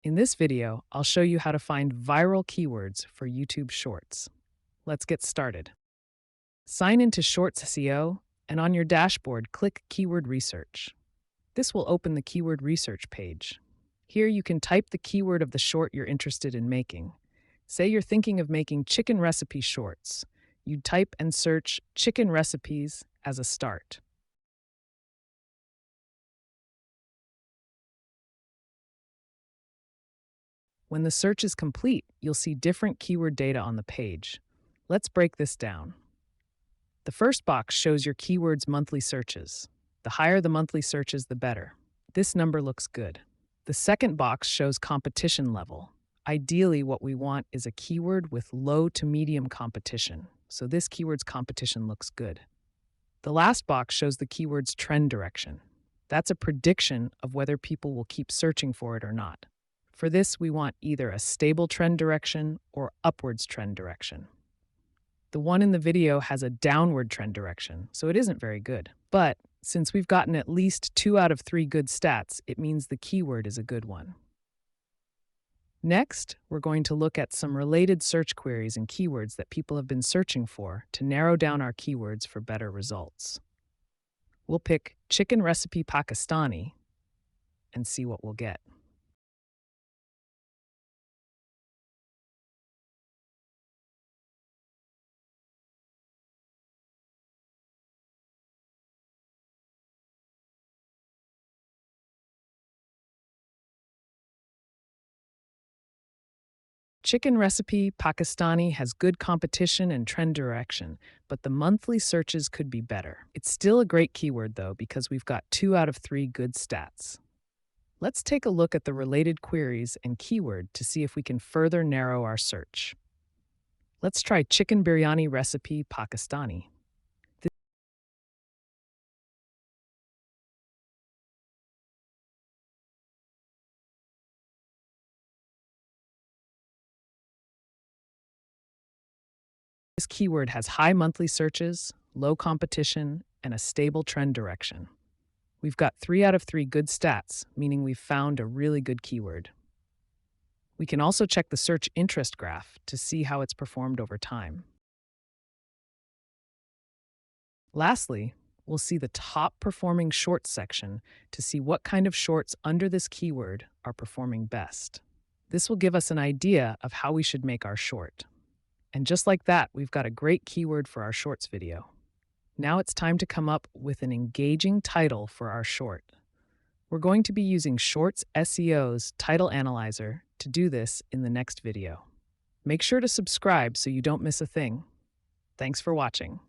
In this video, I'll show you how to find viral keywords for YouTube Shorts. Let's get started. Sign into Shorts SEO, and on your dashboard, click Keyword Research. This will open the Keyword Research page. Here you can type the keyword of the short you're interested in making. Say you're thinking of making chicken recipe shorts. You'd type and search chicken recipes as a start. When the search is complete, you'll see different keyword data on the page. Let's break this down. The first box shows your keyword's monthly searches. The higher the monthly searches, the better. This number looks good. The second box shows competition level. Ideally, what we want is a keyword with low to medium competition, so this keyword's competition looks good. The last box shows the keyword's trend direction. That's a prediction of whether people will keep searching for it or not. For this, we want either a stable trend direction or upwards trend direction. The one in the video has a downward trend direction, so it isn't very good. But since we've gotten at least 2 out of 3 good stats, it means the keyword is a good one. Next, we're going to look at some related search queries and keywords that people have been searching for to narrow down our keywords for better results. We'll pick chicken recipe Pakistani and see what we'll get. Chicken recipe Pakistani has good competition and trend direction, but the monthly searches could be better. It's still a great keyword though, because we've got 2 out of 3 good stats. Let's take a look at the related queries and keyword to see if we can further narrow our search. Let's try chicken biryani recipe Pakistani. This keyword has high monthly searches, low competition, and a stable trend direction. We've got 3 out of 3 good stats, meaning we've found a really good keyword. We can also check the search interest graph to see how it's performed over time. Lastly, we'll see the top performing shorts section to see what kind of shorts under this keyword are performing best. This will give us an idea of how we should make our short. And just like that, we've got a great keyword for our shorts video. Now it's time to come up with an engaging title for our short. We're going to be using Shorts SEO's Title Analyzer to do this in the next video. Make sure to subscribe so you don't miss a thing. Thanks for watching.